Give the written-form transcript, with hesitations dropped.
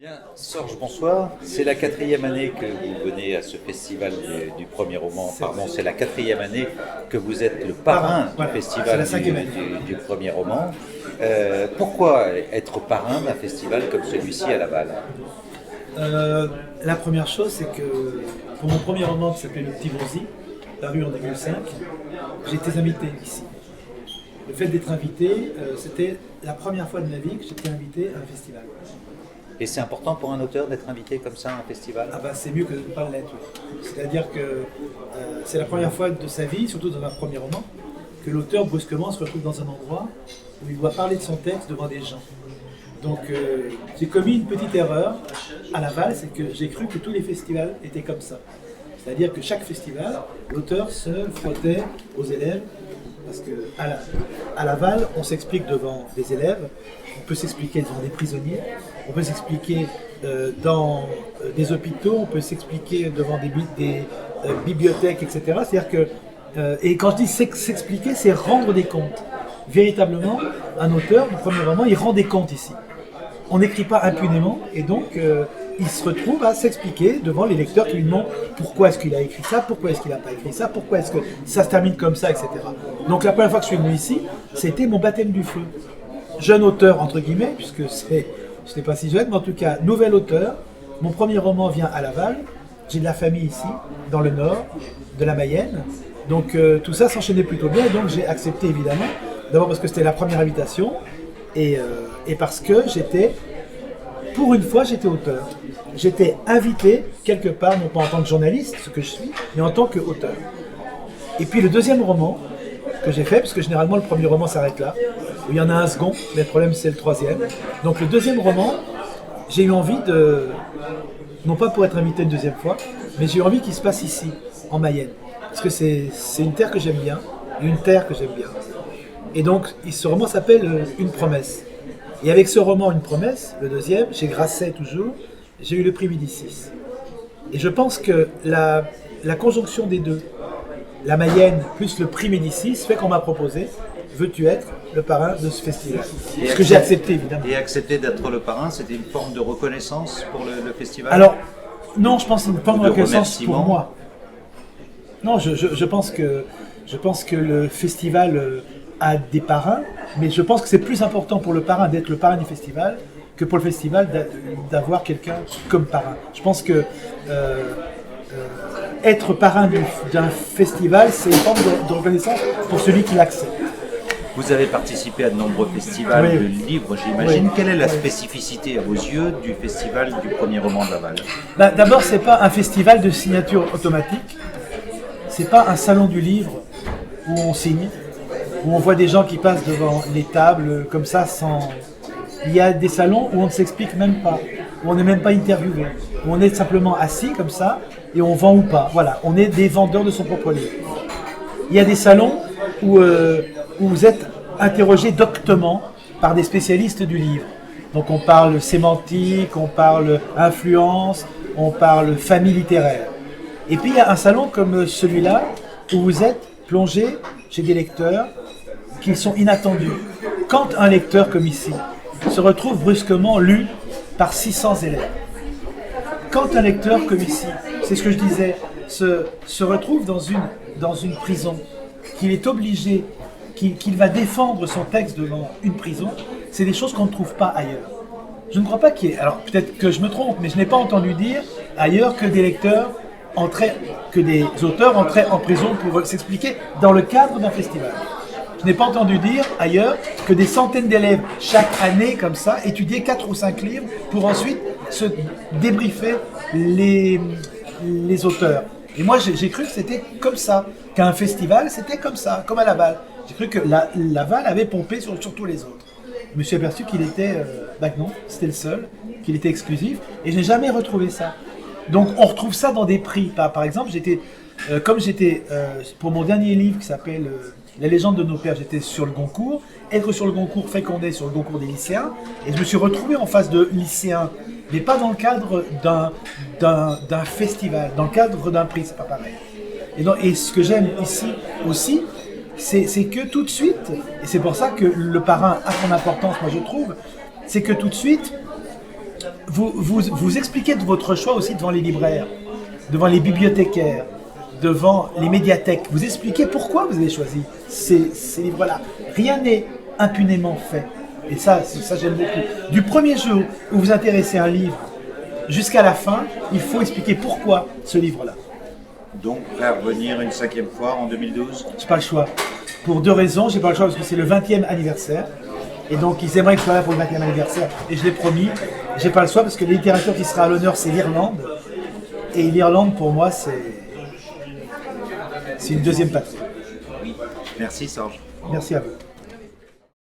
Bien, Sorge, bonsoir. C'est la quatrième année que vous venez à ce festival du premier roman. Pardon, c'est la quatrième année que vous êtes le parrain du festival du premier roman. Pourquoi être parrain d'un festival comme celui-ci à Laval? La première chose, c'est que pour mon premier roman qui s'appelait Le Petit Bronzy, paru en 2005, j'ai été invité ici. Le fait d'être invité, c'était la première fois de ma vie que j'étais invité à un festival. Et c'est important pour un auteur d'être invité comme ça à un festival? Ah bah c'est mieux que de ne pas l'être. C'est-à-dire que c'est la première fois de sa vie, surtout dans un premier roman, que l'auteur brusquement se retrouve dans un endroit où il doit parler de son texte devant des gens. Donc j'ai commis une petite erreur à Laval, c'est que j'ai cru que tous les festivals étaient comme ça. C'est-à-dire que chaque festival, l'auteur se frottait aux élèves, parce qu'à Laval, on s'explique devant des élèves, on peut s'expliquer devant des prisonniers, on peut s'expliquer dans des hôpitaux, on peut s'expliquer devant des bibliothèques, etc. C'est-à-dire que, et quand je dis s'expliquer, c'est rendre des comptes. Véritablement, un auteur, du premier roman, il rend des comptes ici. On n'écrit pas impunément, et donc il se retrouve à s'expliquer devant les lecteurs qui lui demandent pourquoi est-ce qu'il a écrit ça, pourquoi est-ce qu'il n'a pas écrit ça, pourquoi est-ce que ça se termine comme ça, etc. Donc la première fois que je suis venu ici, c'était mon baptême du feu. Jeune auteur, entre guillemets, puisque je n'étais pas si jeune, mais en tout cas, nouvel auteur. Mon premier roman vient à Laval. J'ai de la famille ici, dans le nord, de la Mayenne. Donc tout ça s'enchaînait plutôt bien, et donc j'ai accepté évidemment. D'abord parce que c'était la première invitation, et parce que pour une fois, j'étais auteur. J'étais invité quelque part, non pas en tant que journaliste, ce que je suis, mais en tant qu'auteur. Et puis le deuxième roman que j'ai fait, parce que généralement le premier roman s'arrête là, où il y en a un second, mais le problème c'est le troisième. Donc le deuxième roman, j'ai eu envie non pas pour être invité une deuxième fois, mais j'ai eu envie qu'il se passe ici, en Mayenne. Parce que c'est une terre que j'aime bien, une terre que j'aime bien. Et donc ce roman s'appelle Une promesse. Et avec ce roman Une promesse, le deuxième, chez Grasset toujours, j'ai eu le prix Médicis. Et je pense que la conjonction des deux, la Mayenne plus le prix Médicis, fait qu'on m'a proposé « Veux-tu être le parrain de ce festival ?» Ce que j'ai accepté évidemment. Et accepter d'être le parrain, c'était une forme de reconnaissance pour le festival? Alors, non, je pense que c'est une forme de reconnaissance pour moi. Non, je pense que le festival a des parrains, mais je pense que c'est plus important pour le parrain d'être le parrain du festival que pour le festival d'avoir quelqu'un comme parrain. Je pense que être parrain d'un festival, c'est une forme de reconnaissance pour celui qui l'accepte. Vous avez participé à de nombreux festivals de livres, j'imagine. Oui. Quelle est la spécificité à vos yeux du festival du premier roman de Laval? D'abord, c'est pas un festival de signature automatique. C'est pas un salon du livre où on signe, où on voit des gens qui passent devant les tables comme ça sans... Il y a des salons où on ne s'explique même pas, où on n'est même pas interviewé, où on est simplement assis comme ça et on vend ou pas. Voilà, on est des vendeurs de son propre livre. Il y a des salons où vous êtes interrogé doctement par des spécialistes du livre. Donc on parle sémantique, on parle influence, on parle famille littéraire. Et puis il y a un salon comme celui-là où vous êtes plongé chez des lecteurs qui sont inattendus. Quand un lecteur comme ici se retrouve brusquement lu par 600 élèves, quand un lecteur comme ici, c'est ce que je disais, se retrouve dans une prison, qu'il est obligé, qu'il va défendre son texte devant une prison, c'est des choses qu'on ne trouve pas ailleurs. Je ne crois pas qu'il y ait, alors peut-être que je me trompe, mais je n'ai pas entendu dire ailleurs que que des auteurs entraient en prison pour s'expliquer dans le cadre d'un festival. Je n'ai pas entendu dire ailleurs que des centaines d'élèves chaque année comme ça étudiaient 4 ou 5 livres pour ensuite se débriefer les auteurs. Et moi j'ai cru que c'était comme ça, qu'un festival c'était comme ça, comme à Laval. J'ai cru que Laval avait pompé sur tous les autres. Je me suis aperçu qu'il était, non, c'était le seul, qu'il était exclusif, et je n'ai jamais retrouvé ça. Donc on retrouve ça dans des prix. Par exemple, comme j'étais pour mon dernier livre qui s'appelle La légende de nos pères, j'étais sur le Goncourt. Être sur le Goncourt fait qu'on est sur le Goncourt des lycéens, et je me suis retrouvé en face de lycéens, mais pas dans le cadre d'un festival, dans le cadre d'un prix, c'est pas pareil. Et ce que j'aime ici aussi, c'est que tout de suite, et c'est pour ça que le parrain a son importance, moi je trouve, c'est que tout de suite, vous expliquez de votre choix aussi devant les libraires, devant les bibliothécaires, devant les médiathèques. Vous expliquez pourquoi vous avez choisi ces livres-là. Rien n'est impunément fait. Et ça j'aime beaucoup. Du premier jour où vous intéressez un livre jusqu'à la fin, il faut expliquer pourquoi ce livre-là. Donc, prêt à revenir une 5e fois en 2012 ? J'ai pas le choix. Pour 2 raisons. J'ai pas le choix parce que c'est le 20e anniversaire. Et donc, ils aimeraient que je sois là pour le 20e anniversaire. Et je l'ai promis. J'ai pas le choix parce que la littérature qui sera à l'honneur, c'est l'Irlande. Et l'Irlande, pour moi, c'est une deuxième patrie. Merci, Serge. Merci à vous.